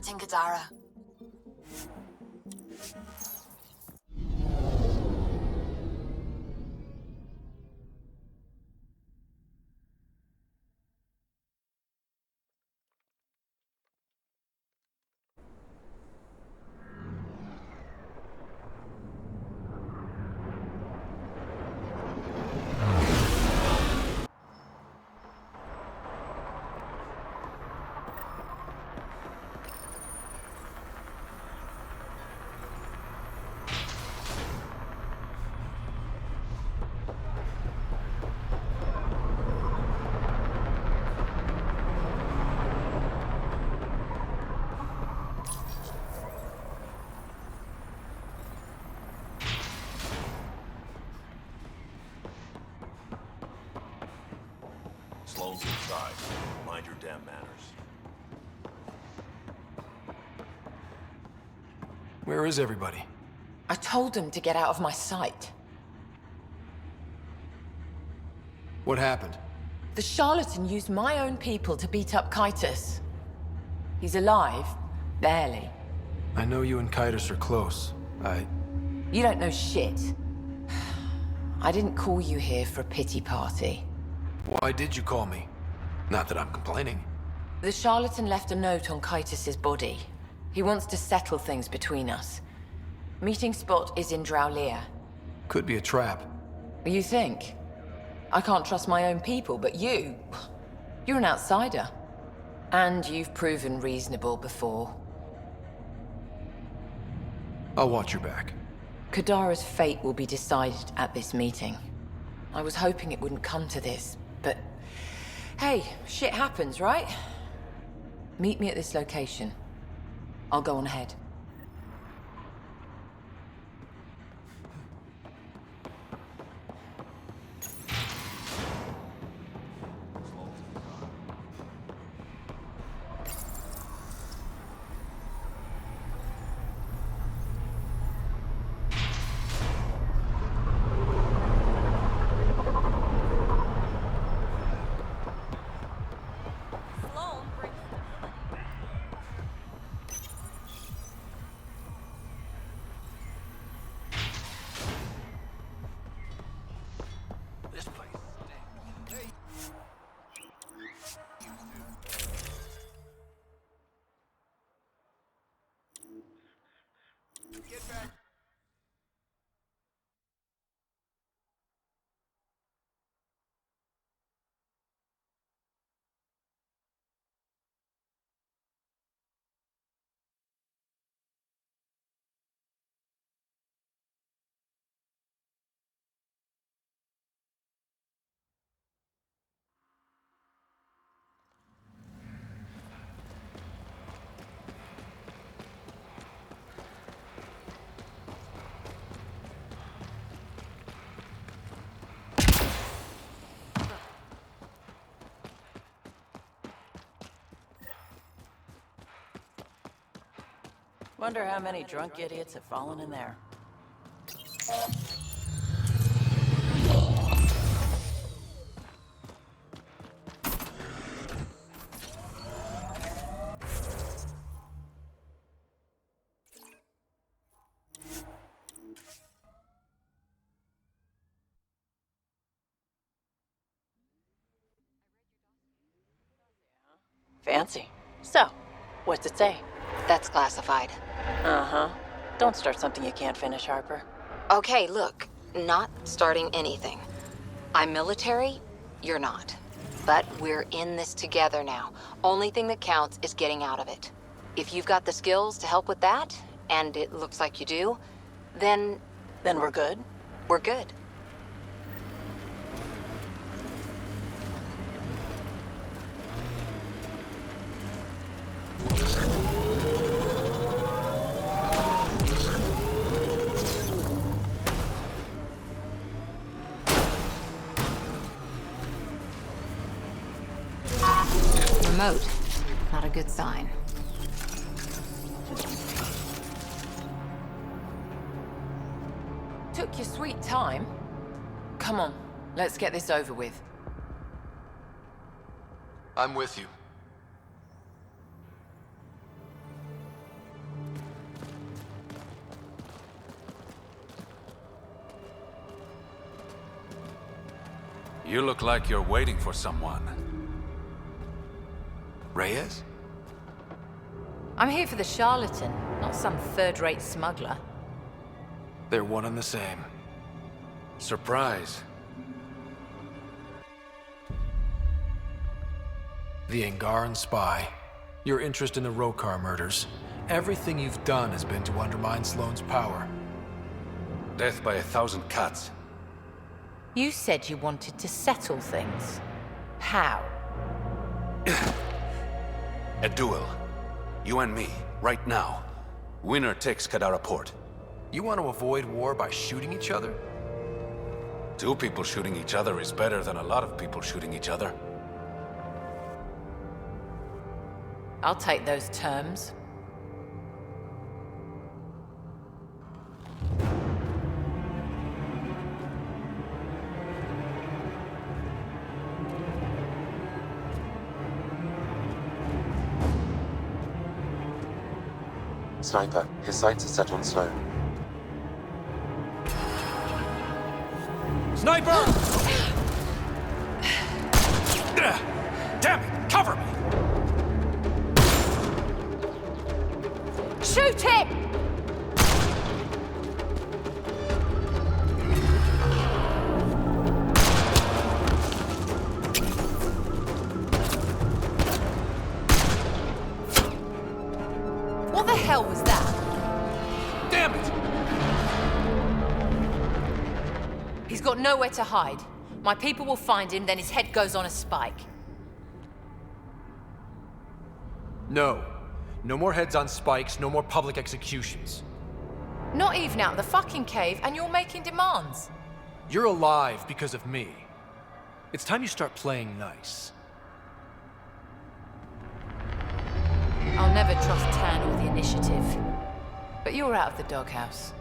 interpreting Kadara. Sloan's inside. Mind your damn manners. Where is everybody? I told them to get out of my sight. What happened? The charlatan used my own people to beat up Kytus. He's alive, barely. I know you and Kytus are close. You don't know shit. I didn't call you here for a pity party. Why did you call me? Not that I'm complaining. The charlatan left a note on Kytus's body. He wants to settle things between us. Meeting spot is in Drowlear. Could be a trap. You think? I can't trust my own people, but you're an outsider. And you've proven reasonable before. I'll watch your back. Kadara's fate will be decided at this meeting. I was hoping it wouldn't come to this, but hey, shit happens, right? Meet me at this location. I'll go on ahead. Wonder how many drunk idiots have fallen in there. Fancy. So, what's it say? That's classified. Uh-huh. Don't start something you can't finish, Harper. Okay, look, not starting anything. I'm military, you're not. But we're in this together now. Only thing that counts is getting out of it. If you've got the skills to help with that, and it looks like you do, then Then we're good? we're good. Remote. Not a good sign. Took your sweet time. Come on, let's get this over with. I'm with you. You look like you're waiting for someone. Reyes? I'm here for the charlatan, not some third-rate smuggler. They're one and the same. Surprise. The Angaran spy. Your interest in the Rokar murders. Everything you've done has been to undermine Sloane's power. Death by 1,000 cuts. You said you wanted to settle things. How? A duel. You and me, right now. Winner takes Kadara Port. You want to avoid war by shooting each other? 2 people shooting each other is better than a lot of people shooting each other. I'll take those terms. Sniper, his sights are set on Sloane. Sniper! Damn it! Cover me! Shoot him! What the hell was that? Damn it! He's got nowhere to hide. My people will find him, then his head goes on a spike. No. No more heads on spikes, no more public executions. Not even out of the fucking cave, and you're making demands. You're alive because of me. It's time you start playing nice. I'll never trust Tan or the Initiative. But you're out of the doghouse.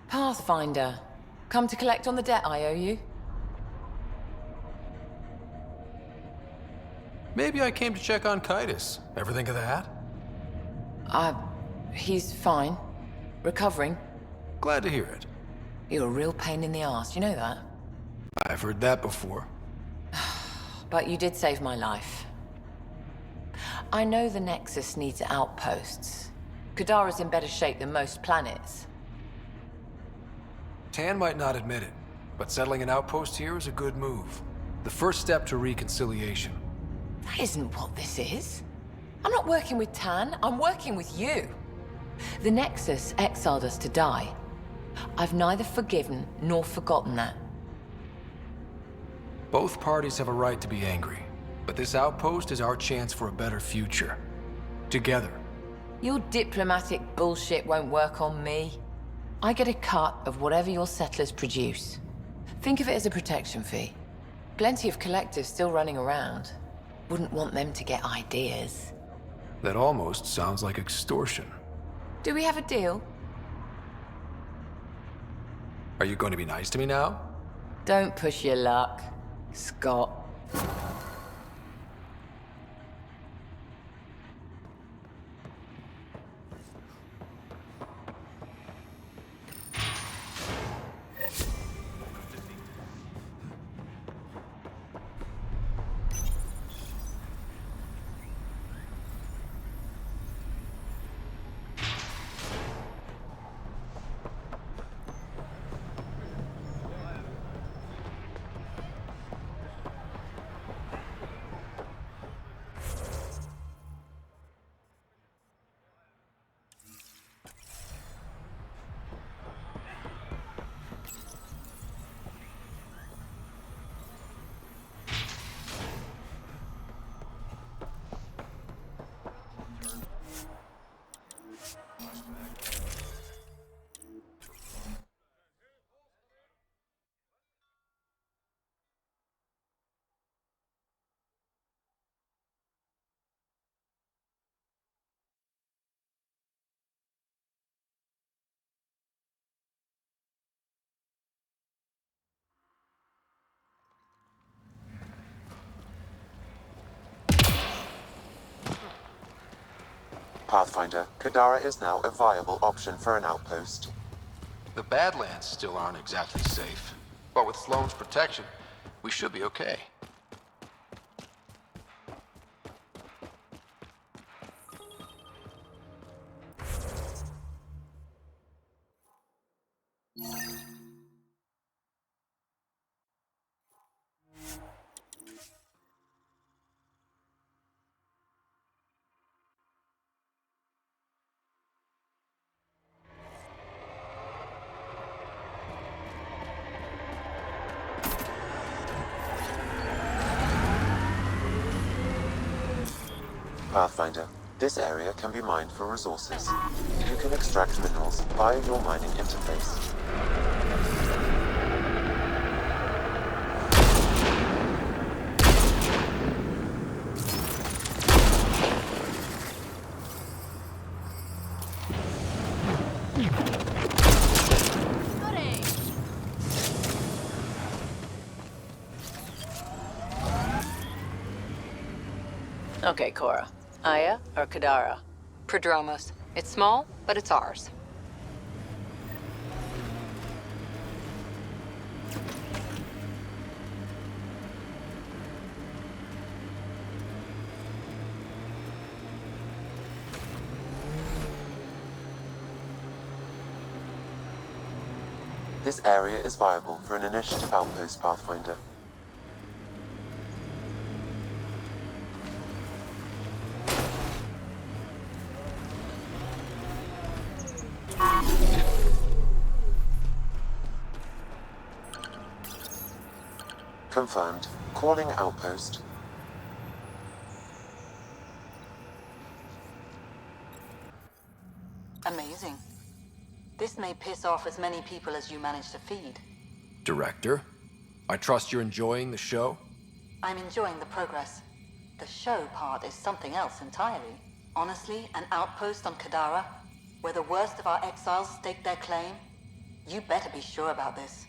Pathfinder. Come to collect on the debt I owe you? Maybe I came to check on Kaitis. Ever think of that? He's fine. Recovering. Glad to hear it. You're a real pain in the ass, you know that? I've heard that before. But you did save my life. I know the Nexus needs outposts. Kadara's in better shape than most planets. Tan might not admit it, but settling an outpost here is a good move. The first step to reconciliation. That isn't what this is. I'm not working with Tan, I'm working with you. The Nexus exiled us to die. I've neither forgiven nor forgotten that. Both parties have a right to be angry. But this outpost is our chance for a better future. Together. Your diplomatic bullshit won't work on me. I get a cut of whatever your settlers produce. Think of it as a protection fee. Plenty of collectors still running around. Wouldn't want them to get ideas. That almost sounds like extortion. Do we have a deal? Are you going to be nice to me now? Don't push your luck, Scott. Pathfinder, Kadara is now a viable option for an outpost. The Badlands still aren't exactly safe. But with Sloane's protection, we should be okay. Pathfinder, this area can be mined for resources. You can extract minerals via your mining interface. Okay, Cora. Aya or Kadara? Prodromos. It's small, but it's ours. This area is viable for an initiative outpost, Pathfinder. Confirmed. Calling outpost. Amazing. This may piss off as many people as you manage to feed. Director, I trust you're enjoying the show? I'm enjoying the progress. The show part is something else entirely. Honestly, an outpost on Kadara, where the worst of our exiles stake their claim, you better be sure about this.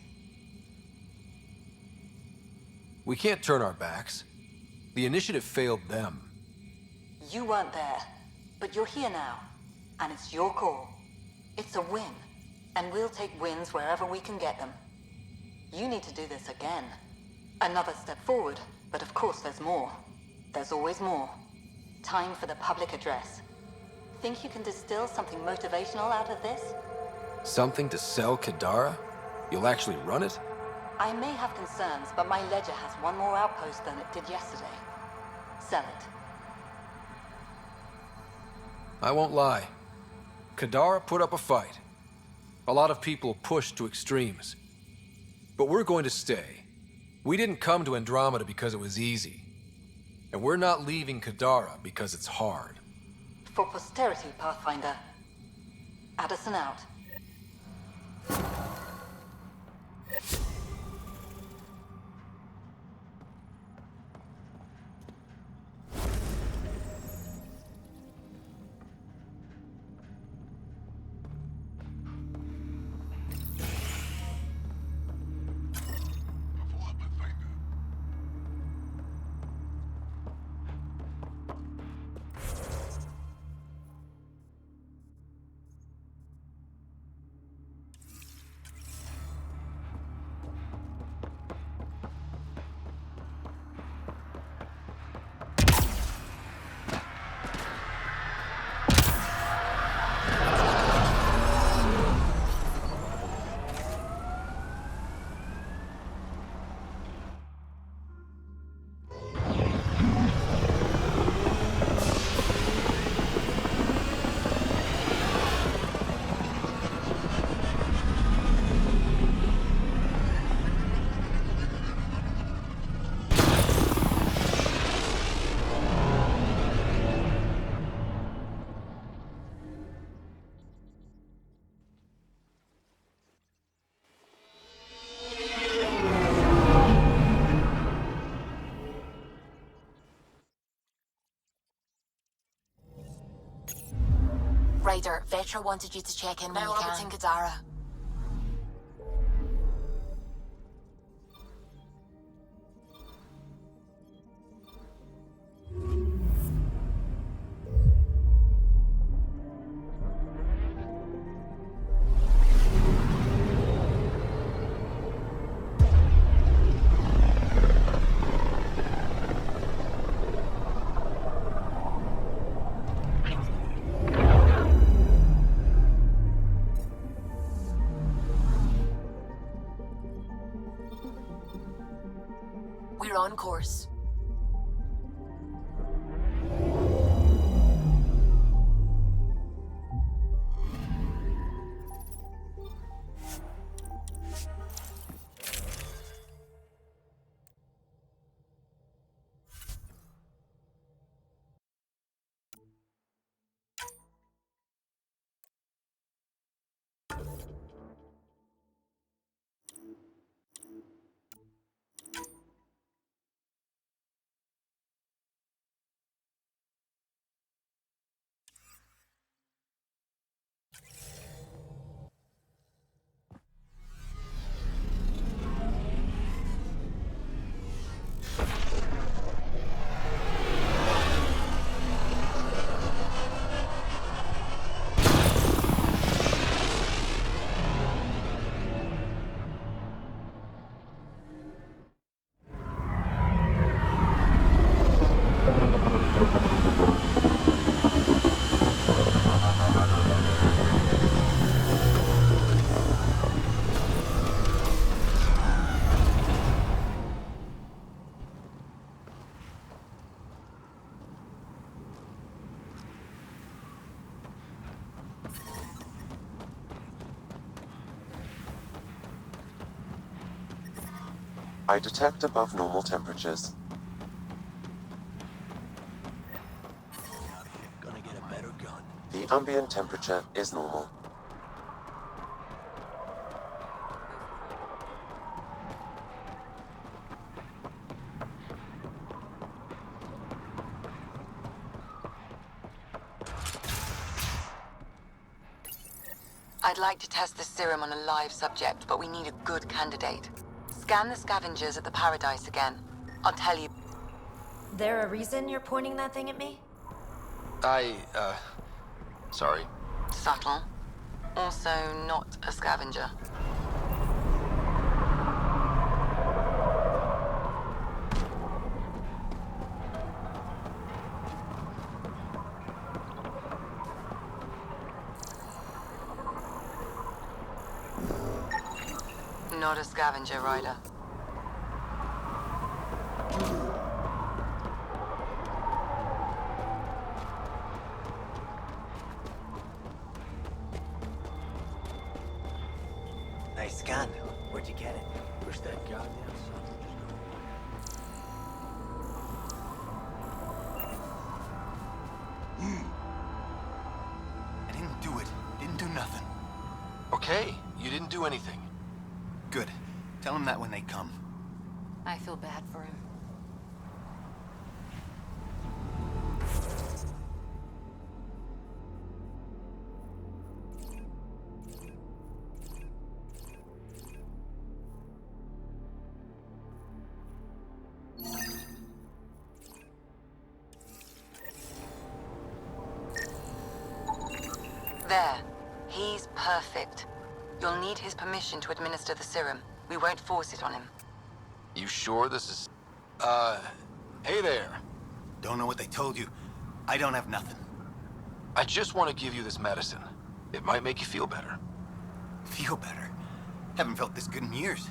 We can't turn our backs. The initiative failed them. You weren't there, but you're here now, and it's your call. It's a win, and we'll take wins wherever we can get them. You need to do this again. Another step forward, but of course there's more. There's always more. Time for the public address. Think you can distill something motivational out of this? Something to sell Kadara? You'll actually run it? I may have concerns, but my ledger has one more outpost than it did yesterday. Sell it. I won't lie. Kadara put up a fight. A lot of people pushed to extremes. But we're going to stay. We didn't come to Andromeda because it was easy. And we're not leaving Kadara because it's hard. For posterity, Pathfinder. Addison out. Ryder, Vetra wanted you to check in when you can. Now orbiting Kadara. We're on course. I detect above normal temperatures. Gonna get a better gun. The ambient temperature is normal. I'd like to test the serum on a live subject, but we need a good candidate. Scan the scavengers at the Paradise again. I'll tell you. There a reason you're pointing that thing at me? Sorry. Subtle. Also not a scavenger. Not a scavenger, Ryder. Nice gun. Where'd you get it? Push that goddamn son. I didn't do it. Didn't do nothing. Okay, you didn't do anything. Good. Tell him that when they come. I feel bad for him. There. He's perfect. You'll need his permission to administer the serum. We won't force it on him. You sure this is... hey there. Don't know what they told you. I don't have nothing. I just want to give you this medicine. It might make you feel better. Feel better? Haven't felt this good in years.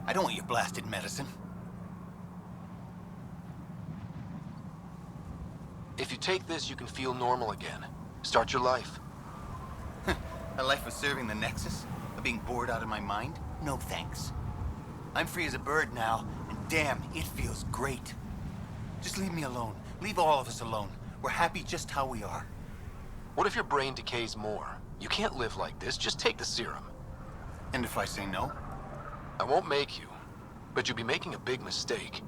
I don't want your blasted medicine. If you take this, you can feel normal again. Start your life. A life of serving the Nexus? Of being bored out of my mind? No thanks. I'm free as a bird now, and damn, it feels great. Just leave me alone. Leave all of us alone. We're happy just how we are. What if your brain decays more? You can't live like this. Just take the serum. And if I say no? I won't make you, but you'll be making a big mistake.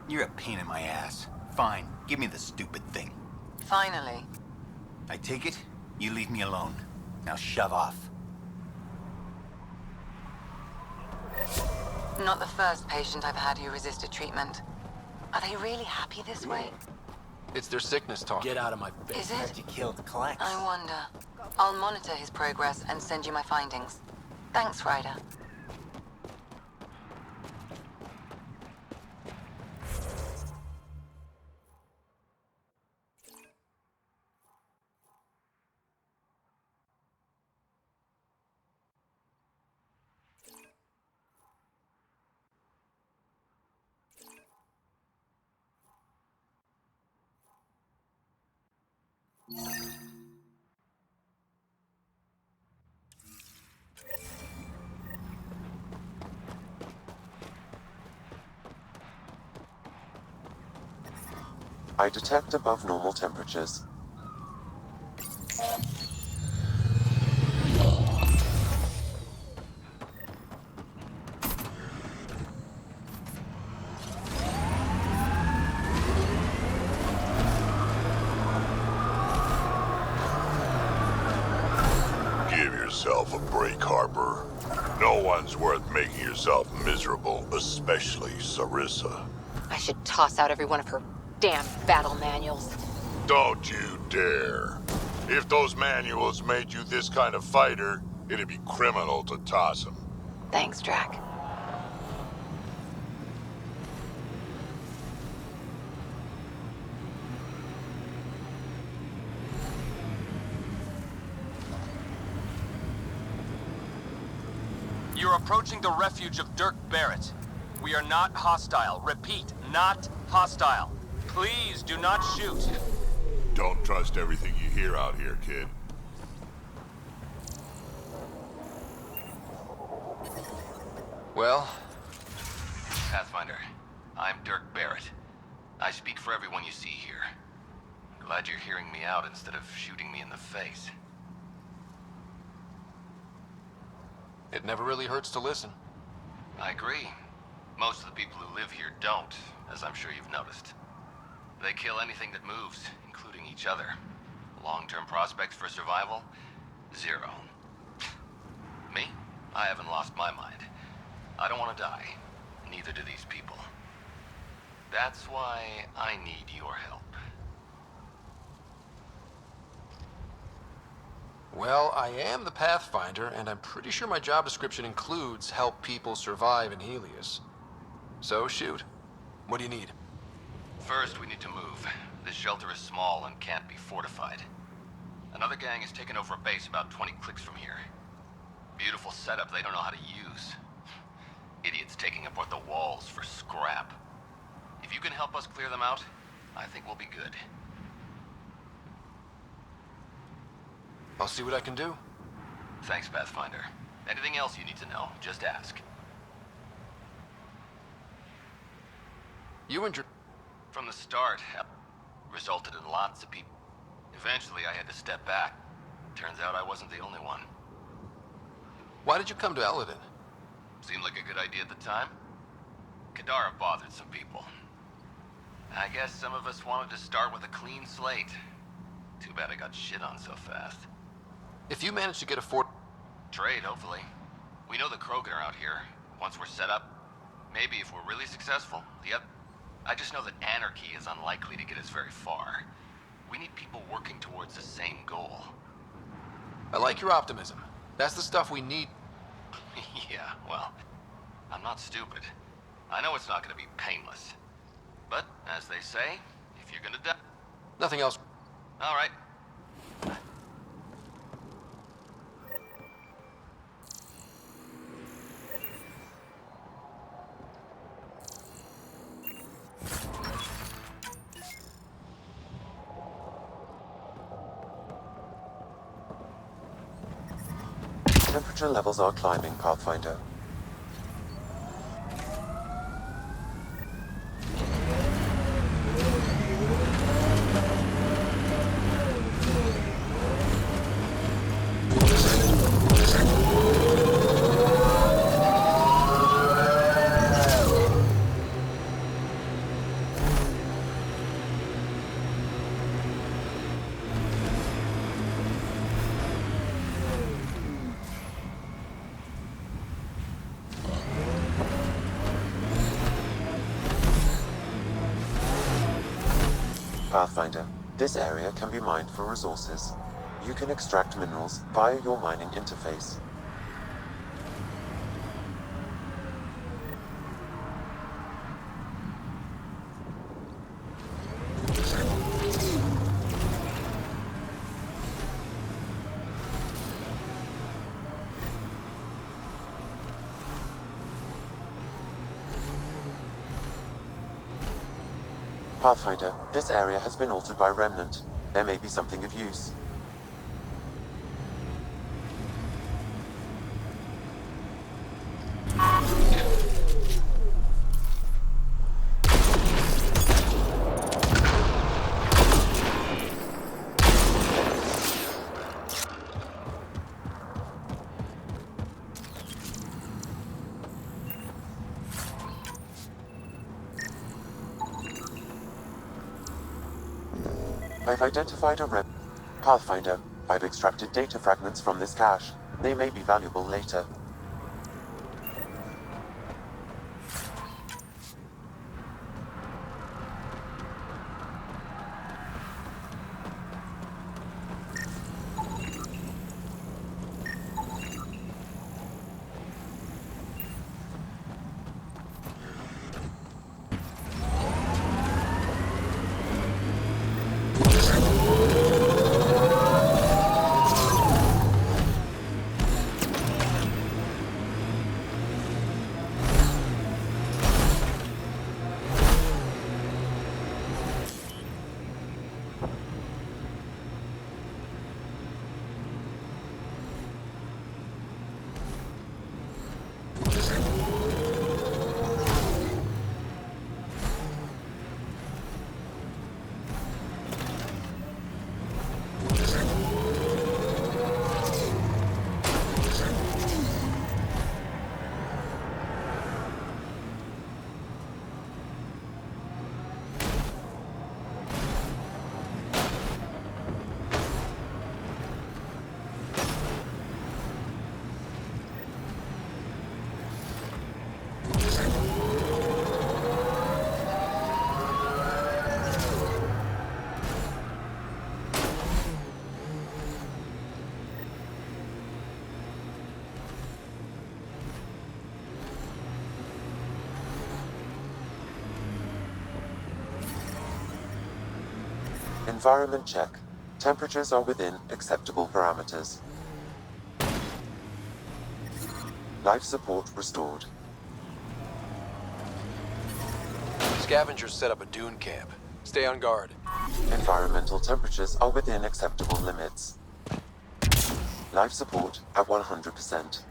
You're a pain in my ass. Fine, give me the stupid thing. Finally. I take it, you leave me alone. Now shove off. Not the first patient I've had who resisted treatment. Are they really happy this way? It's their sickness talking. Get out of my face. Is it? You killed Klex. I wonder. I'll monitor his progress and send you my findings. Thanks, Ryder. I detect above normal temperatures. Give yourself a break, Harper. No one's worth making yourself miserable, especially Sarissa. I should toss out every one of her damn battle manuals. Don't you dare. If those manuals made you this kind of fighter, it'd be criminal to toss them. Thanks, Drac. You're approaching the refuge of Dirk Barrett. We are not hostile. Repeat, not hostile. Please do not shoot. Don't trust everything you hear out here, kid. Well, Pathfinder, I'm Dirk Barrett. I speak for everyone you see here. Glad you're hearing me out instead of shooting me in the face. it never really hurts to listen. I agree. Most of the people who live here don't, as I'm sure you've noticed. They kill anything that moves, including each other. Long-term prospects for survival? Zero. Me? I haven't lost my mind. I don't want to die. Neither do these people. That's why I need your help. Well, I am the Pathfinder, and I'm pretty sure my job description includes help people survive in Helios. So shoot. What do you need? First, we need to move. This shelter is small and can't be fortified. Another gang has taken over a base about 20 clicks from here. Beautiful setup they don't know how to use. Idiots taking apart the walls for scrap. If you can help us clear them out, I think we'll be good. I'll see what I can do. Thanks, Pathfinder. Anything else you need to know, just ask. You and your... From the start, resulted in lots of people. Eventually, I had to step back. Turns out I wasn't the only one. Why did you come to Eladin? Seemed like a good idea at the time. Kadara bothered some people. I guess some of us wanted to start with a clean slate. Too bad I got shit on so fast. If you manage to get a fort... Trade, hopefully. We know the Krogan are out here. Once we're set up, maybe if we're really successful. Yep. I just know that anarchy is unlikely to get us very far. We need people working towards the same goal. I like your optimism. That's the stuff we need. Yeah, well, I'm not stupid. I know it's not gonna be painless. But, as they say, if you're gonna die... Nothing else. All right. Temperature levels are climbing, Pathfinder. Pathfinder, this area can be mined for resources. You can extract minerals via your mining interface. Pathfinder, this area has been altered by Remnant. There may be something of use. I've identified a Pathfinder, I've extracted data fragments from this cache. They may be valuable later. Environment check. Temperatures are within acceptable parameters. Life support restored. Scavengers set up a dune camp. Stay on guard. Environmental temperatures are within acceptable limits. Life support at 100%.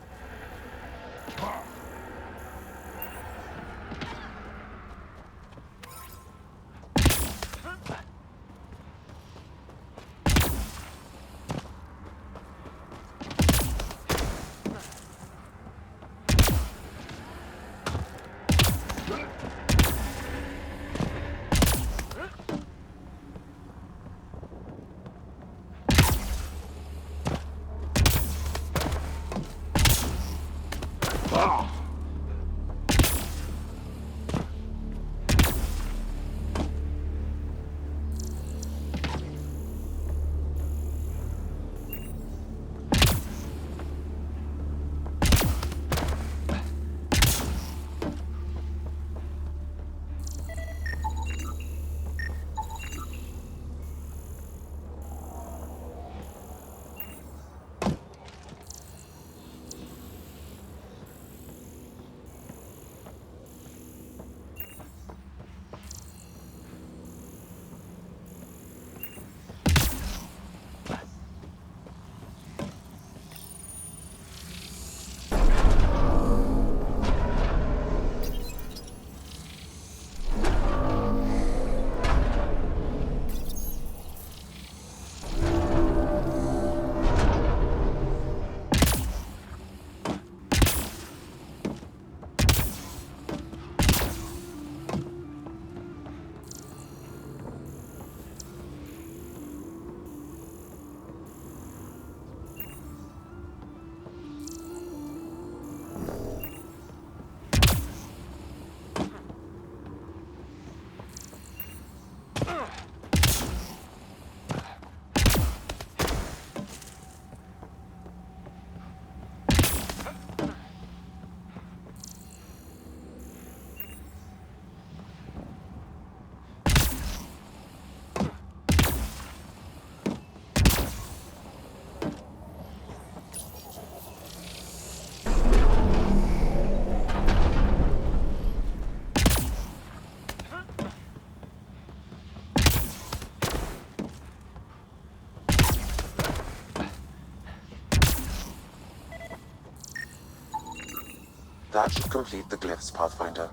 That should complete the glyphs, Pathfinder.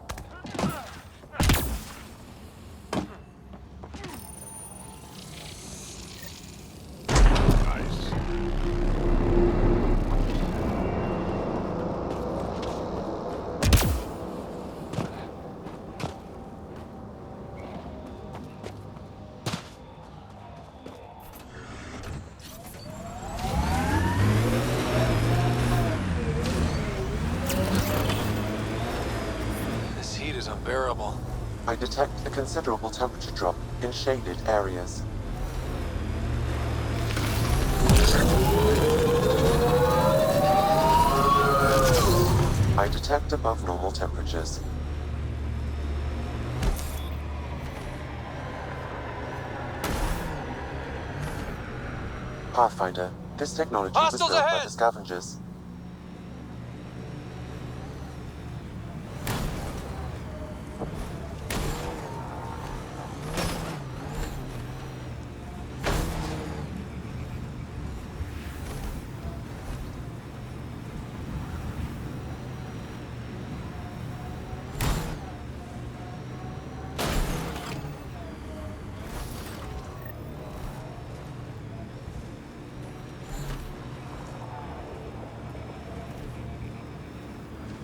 This heat is unbearable. I detect a considerable temperature drop in shaded areas. I detect above normal temperatures. Pathfinder, this technology was Hostiles built by ahead! the scavengers.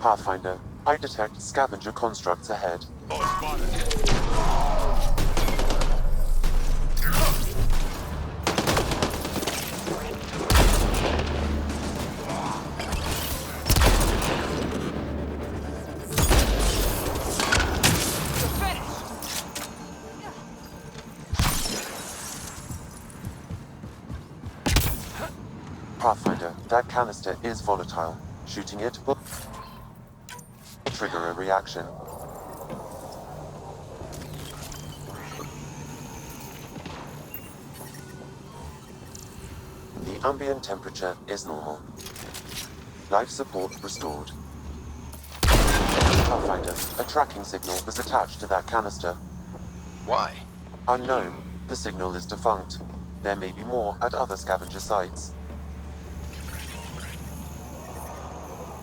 Pathfinder, I detect scavenger constructs ahead. Pathfinder, that canister is volatile. Shooting it will trigger a reaction. The ambient temperature is normal. Life support restored. Pathfinder, a tracking signal was attached to that canister. Why? Unknown. The signal is defunct. There may be more at other scavenger sites.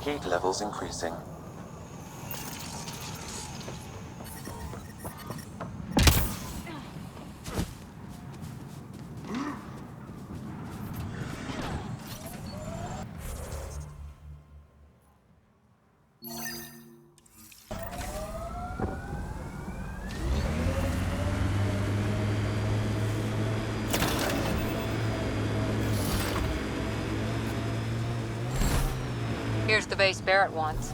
Heat levels increasing. Here's the base Barrett wants.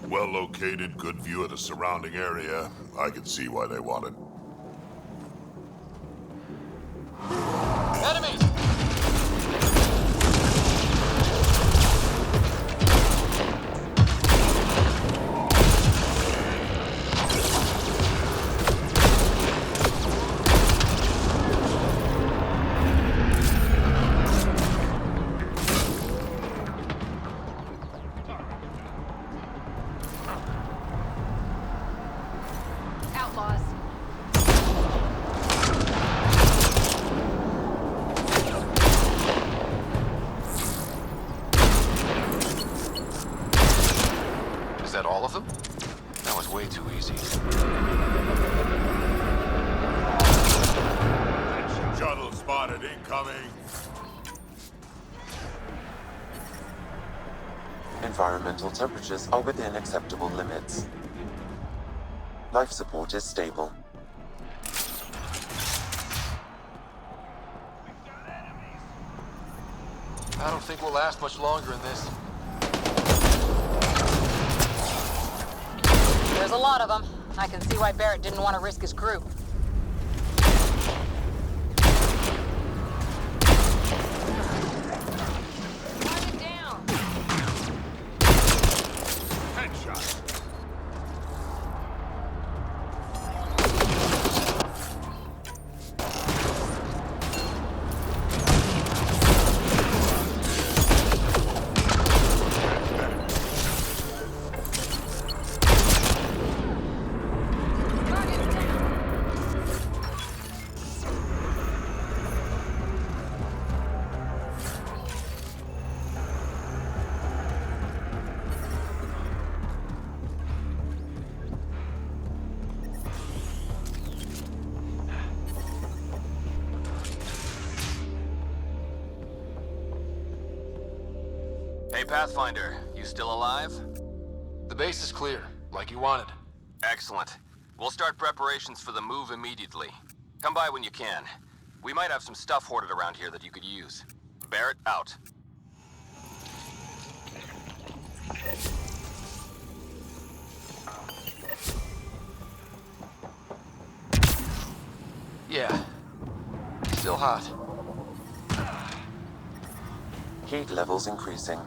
Well located, good view of the surrounding area. I can see why they want it. Enemies! Outlaws. Is that all of them? That was way too easy. Shuttle spotted, incoming. Environmental temperatures are within acceptable limits. Life support is stable. I don't think we'll last much longer in this. There's a lot of them. I can see why Barrett didn't want to risk his crew. Target down. Headshot. Target down. Hey, Pathfinder, you still alive? The base is clear, like you wanted. Excellent. We'll start preparations for the move immediately. Come by when you can. We might have some stuff hoarded around here that you could use. Barrett, out. Yeah. Still hot. Heat levels increasing.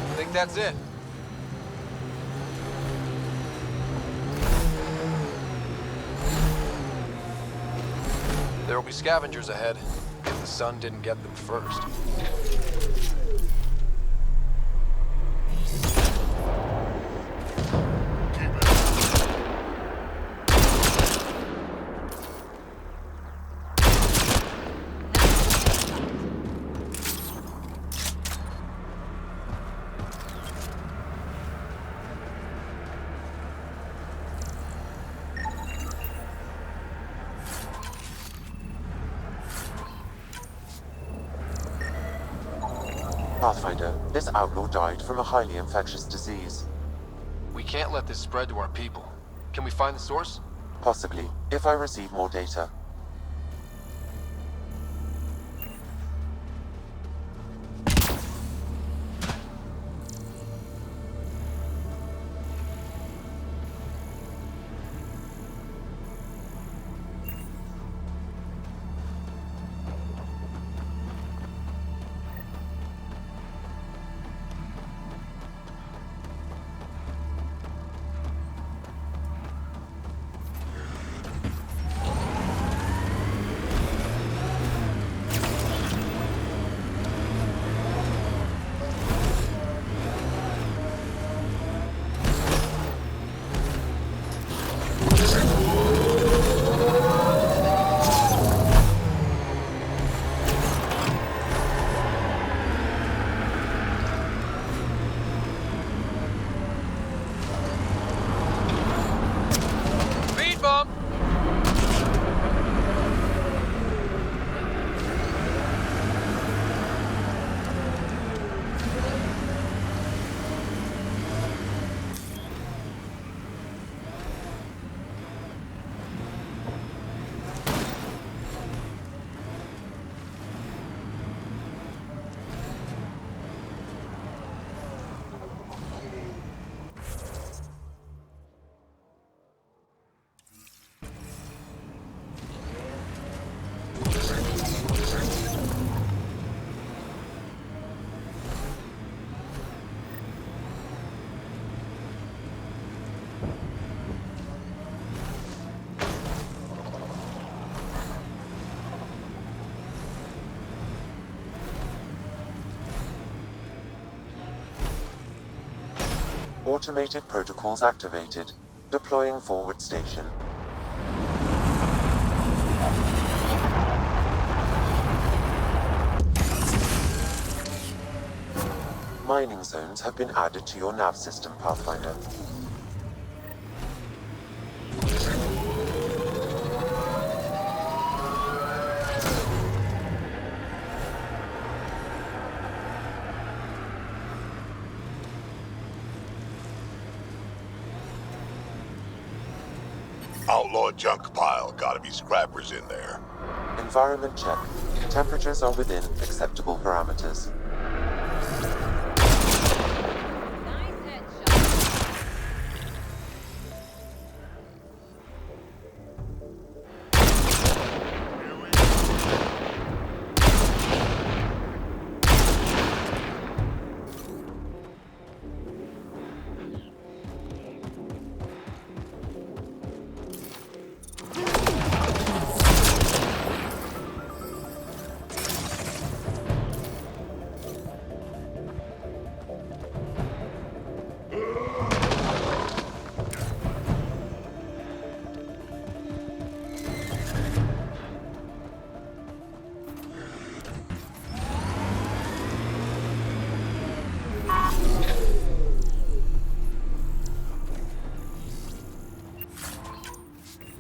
I think that's it. There will be scavengers ahead, if the sun didn't get them first. Pathfinder, this outlaw died from a highly infectious disease. We can't let this spread to our people. Can we find the source? Possibly, if I receive more data. Automated protocols activated. Deploying forward station. Mining zones have been added to your nav system, Pathfinder. Outlaw junk pile. Gotta be scrappers in there. Environment check. Temperatures are within acceptable parameters.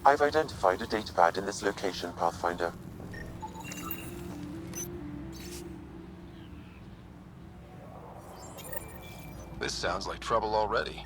I've identified a datapad in this location, Pathfinder. This sounds like trouble already.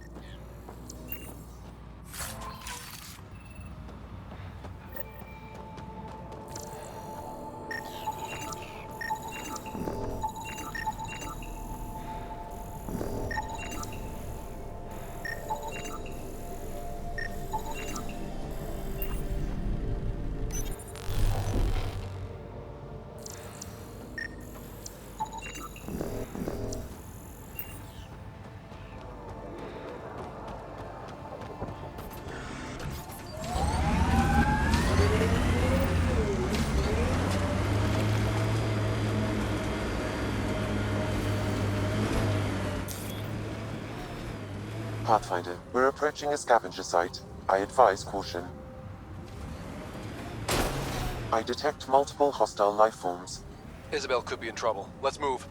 Pathfinder, we're approaching a scavenger site. I advise caution. I detect multiple hostile life forms. Isabel could be in trouble. Let's move.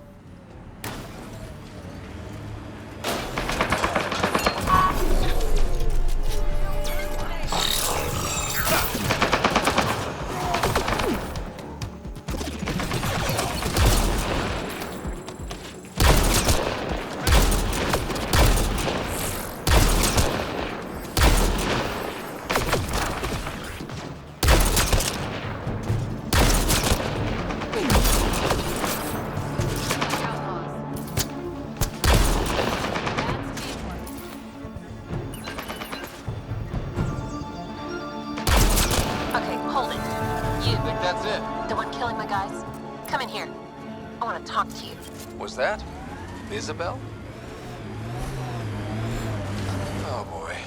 Okay, hold it. You, I think that's it. the one killing my guys? Come in here. I want to talk to you. Was that Isabel? Oh boy.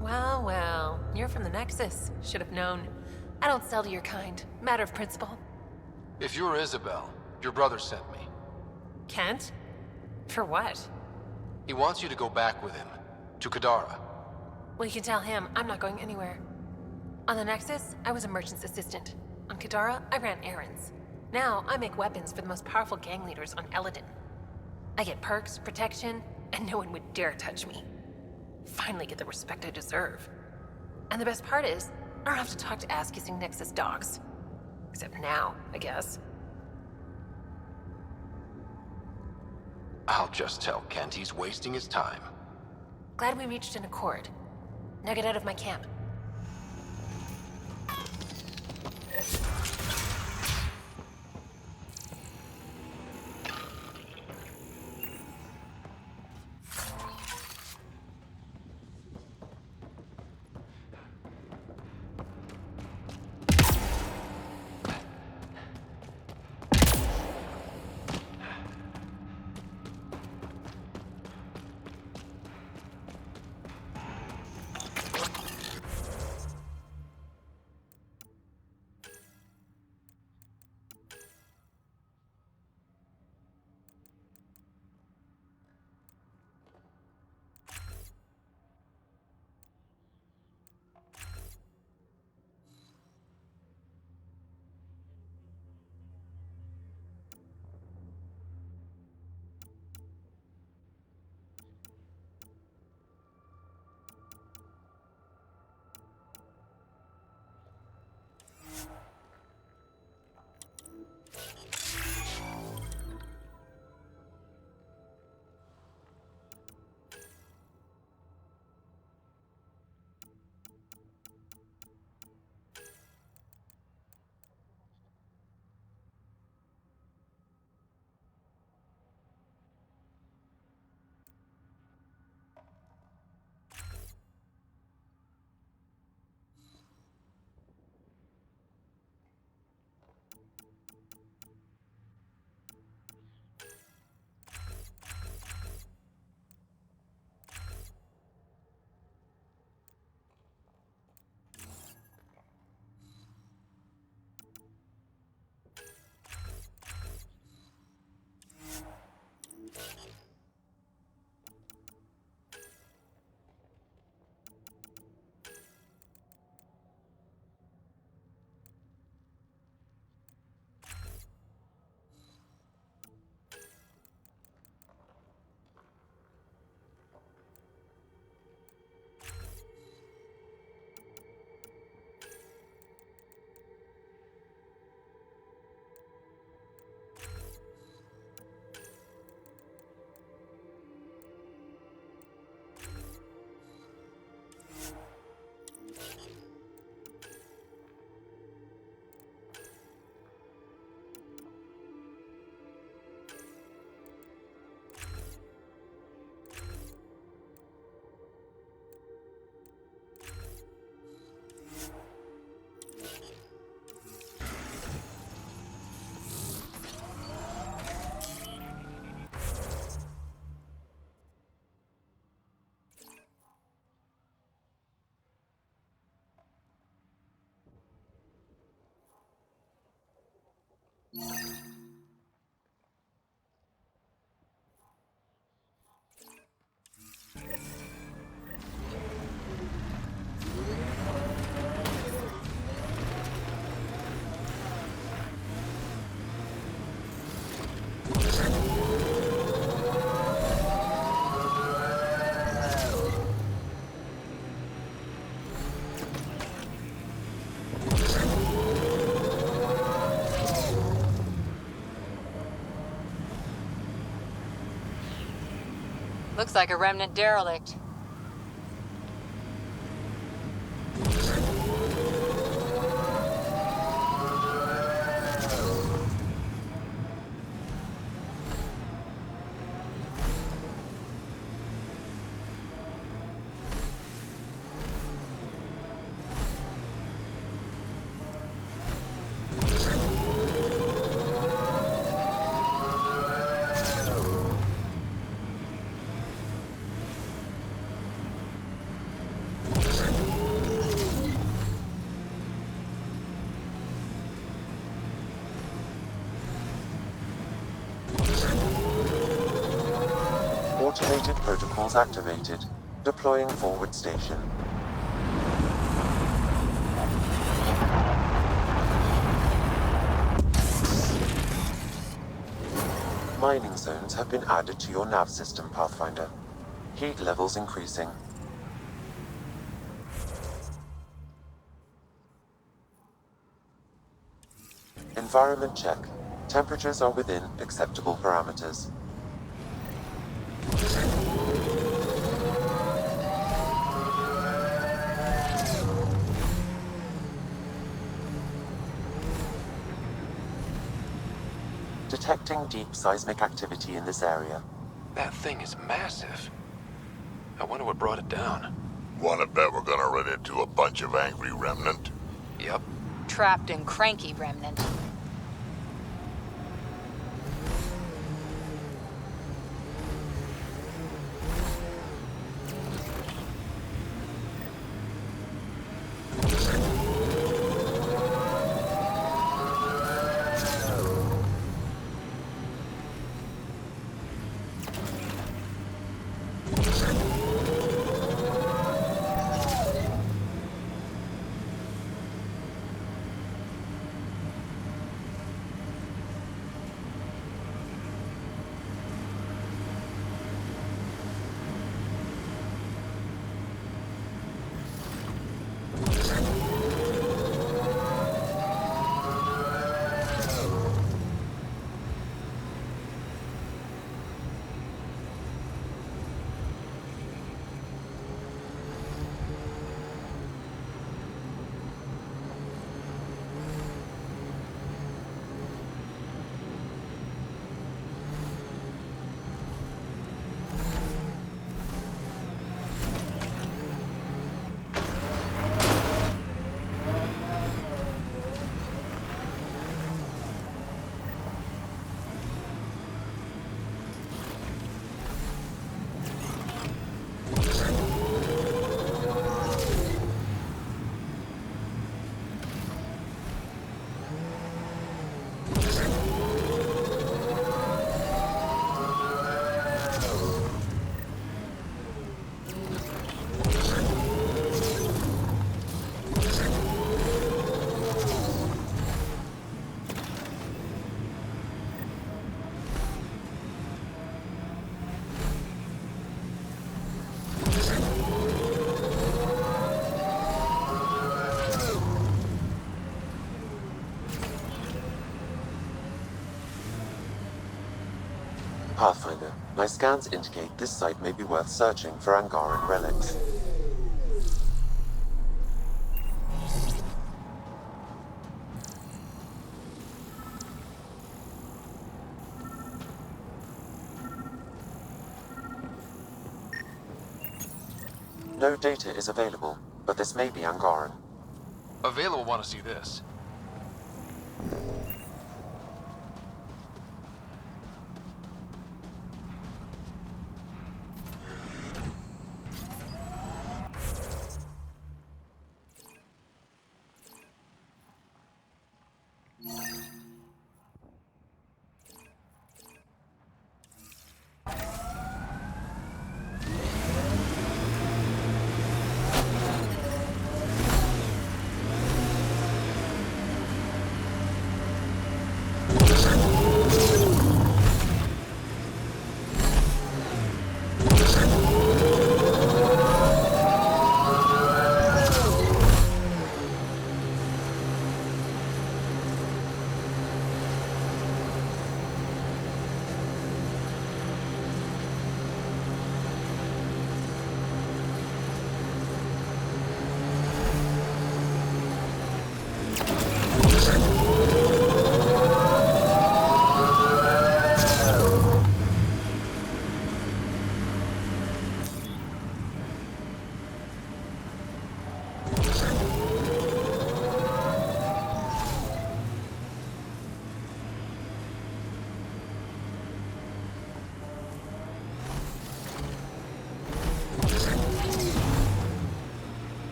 Well, well. You're from the Nexus. Should have known. I don't sell to your kind. Matter of principle. If you're Isabel, your brother sent me. Kent? For what? He wants you to go back with him. To Kadara. Well, you can tell him I'm not going anywhere. On the Nexus, I was a merchant's assistant. On Kadara, I ran errands. Now, I make weapons for the most powerful gang leaders on Eladin. I get perks, protection, and no one would dare touch me. Finally get the respect I deserve. And the best part is, I don't have to talk to ass-kissing Nexus dogs. Except now, I guess. I'll just tell Kent he's wasting his time. Glad we reached an accord. Now get out of my camp. Looks like a remnant derelict. Automated protocols activated. Deploying forward station. Mining zones have been added to your nav system, Pathfinder. Heat levels increasing. Environment check. Temperatures are within acceptable parameters. Detecting deep seismic activity in this area. That thing is massive. I wonder what brought it down. Wanna bet we're gonna run into a bunch of angry remnant? Yep. Trapped and cranky remnant. Pathfinder, my scans indicate this site may be worth searching for Angaran relics. No data is available, but this may be Angaran. Avela will want to see this.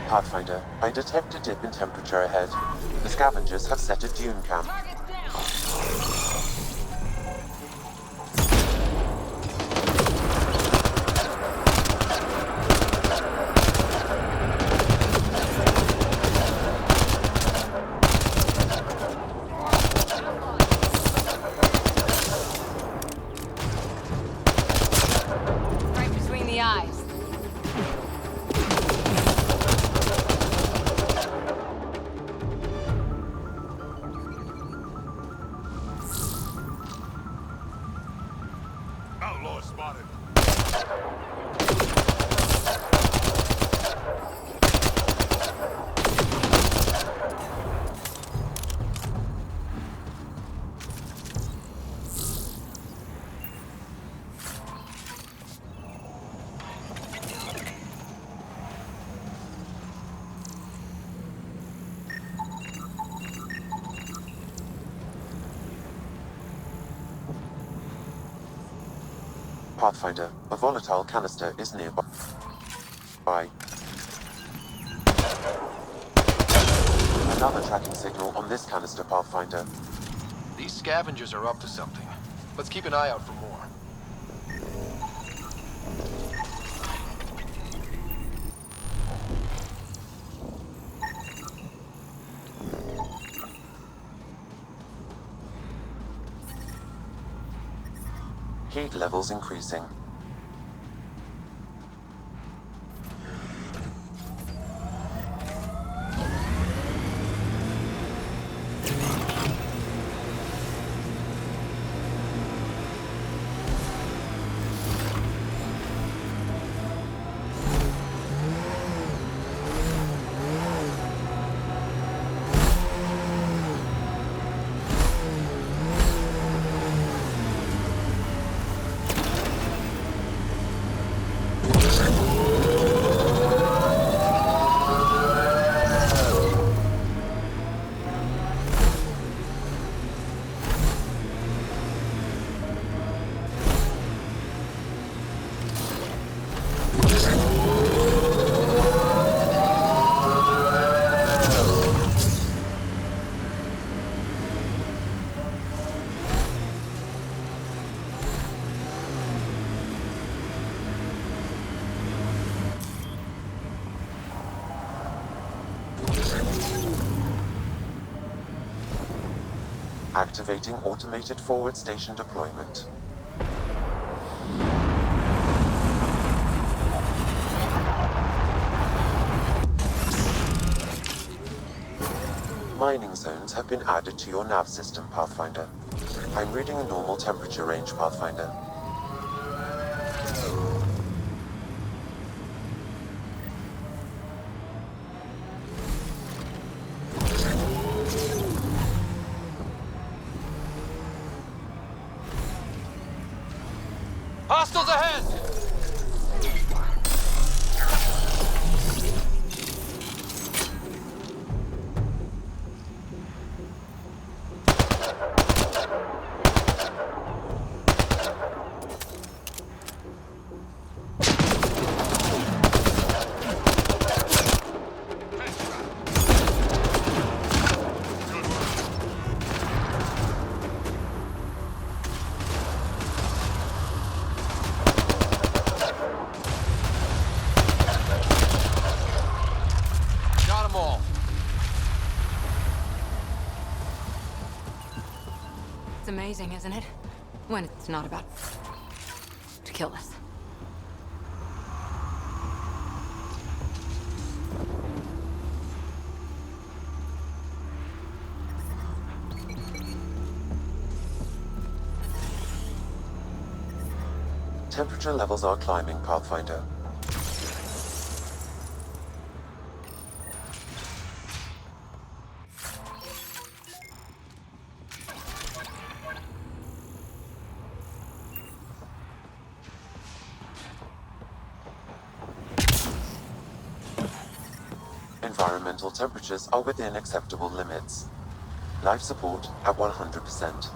Pathfinder, I detect a dip in temperature ahead. The scavengers have set a dune camp. Right between the eyes. Outlaw spotted. Pathfinder, a volatile canister is nearby. Another tracking signal on this canister, Pathfinder. These scavengers are up to something. Let's keep an eye out for more. Heat levels increasing. Activating automated forward station deployment. Mining zones have been added to your nav system, Pathfinder. I'm reading a normal temperature range, Pathfinder. Hostiles ahead! Got 'em all. It's amazing, isn't it? When it's not about to kill us. Temperature levels are climbing, Pathfinder. Environmental temperatures are within acceptable limits. Life support at 100%.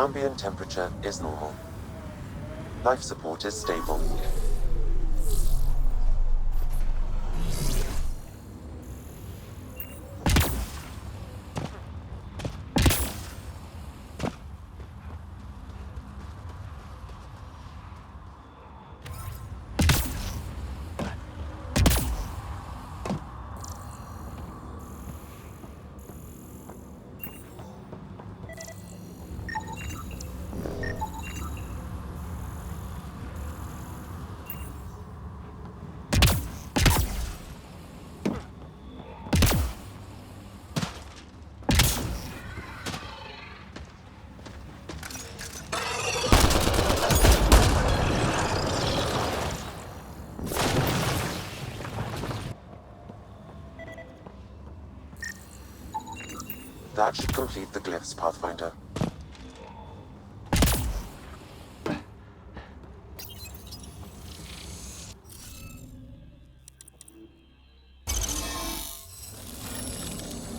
Ambient temperature is normal. Life support is stable. That should complete the glyphs, Pathfinder.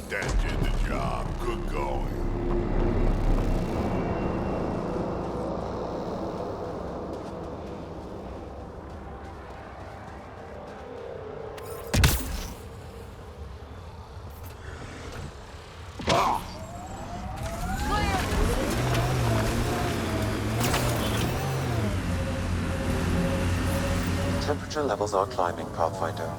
That did the job. Good going. Temperature levels are climbing, Pathfinder.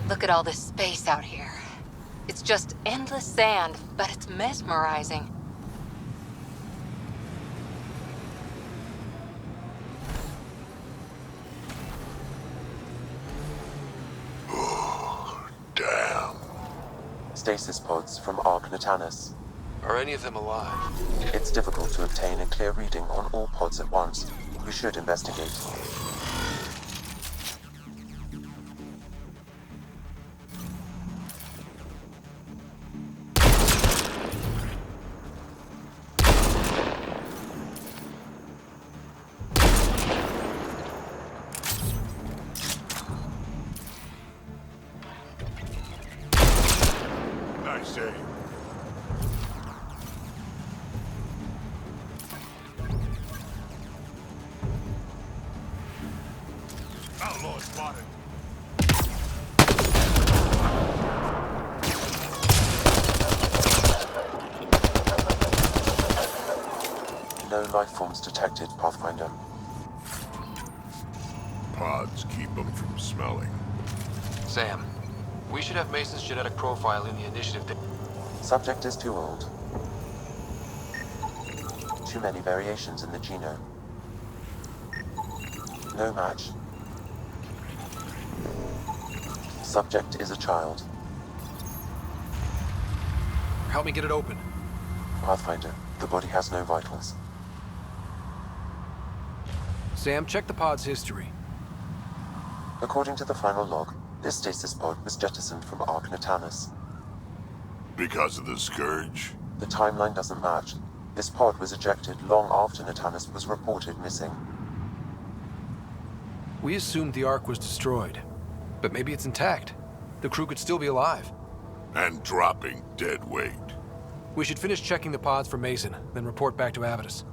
Look at all this space out here. It's just endless sand, but it's mesmerizing. Damn. Stasis pods from Ark Natanus. Are any of them alive? It's difficult to obtain a clear reading on all pods at once. We should investigate. Nice save. Outlaw spotted. No life forms detected, Pathfinder. Pods keep them from smelling. Sam, we should have Mason's genetic profile in the initiative. Subject is too old. Too many variations in the genome. No match. Subject is a child. Help me get it open. Pathfinder, the body has no vitals. Sam, check the pod's history. According to the final log, this stasis pod was jettisoned from Ark Natanus. Because of the Scourge? The timeline doesn't match. This pod was ejected long after Natanus was reported missing. We assumed the Ark was destroyed, but maybe it's intact. The crew could still be alive. And dropping dead weight. We should finish checking the pods for Mason, then report back to Avitus.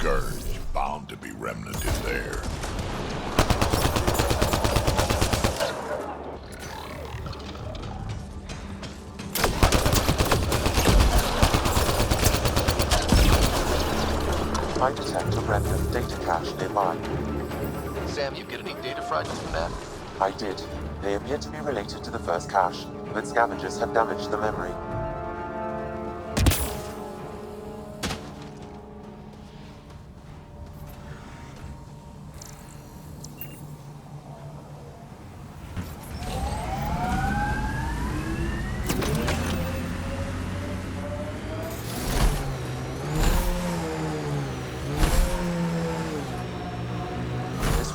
Scourge, bound to be remnant in there. I detect a remnant data cache nearby. Sam, you get any data fragments from that? I did. They appear to be related to the first cache, but scavengers have damaged the memory.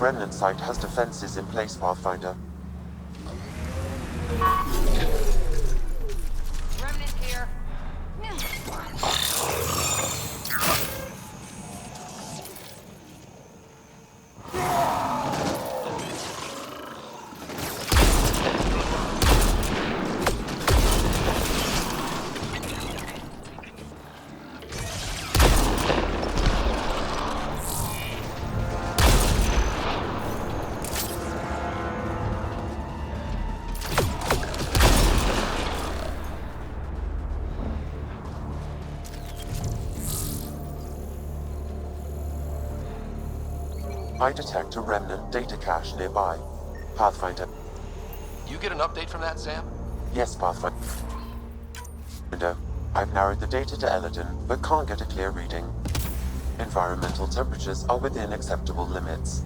Remnant site has defenses in place, Pathfinder. Remnant here. I detect a remnant data cache nearby. Pathfinder. You get an update from that, Sam? Yes, Pathfinder. I've narrowed the data to Eladin, but can't get a clear reading. Environmental temperatures are within acceptable limits.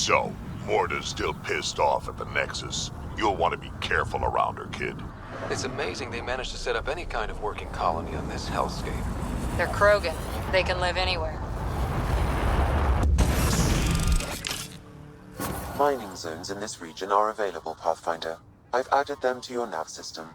So, Morta's still pissed off at the Nexus. You'll want to be careful around her, kid. It's amazing they managed to set up any kind of working colony on this hellscape. They're Krogan. They can live anywhere. Mining zones in this region are available, Pathfinder. I've added them to your nav system.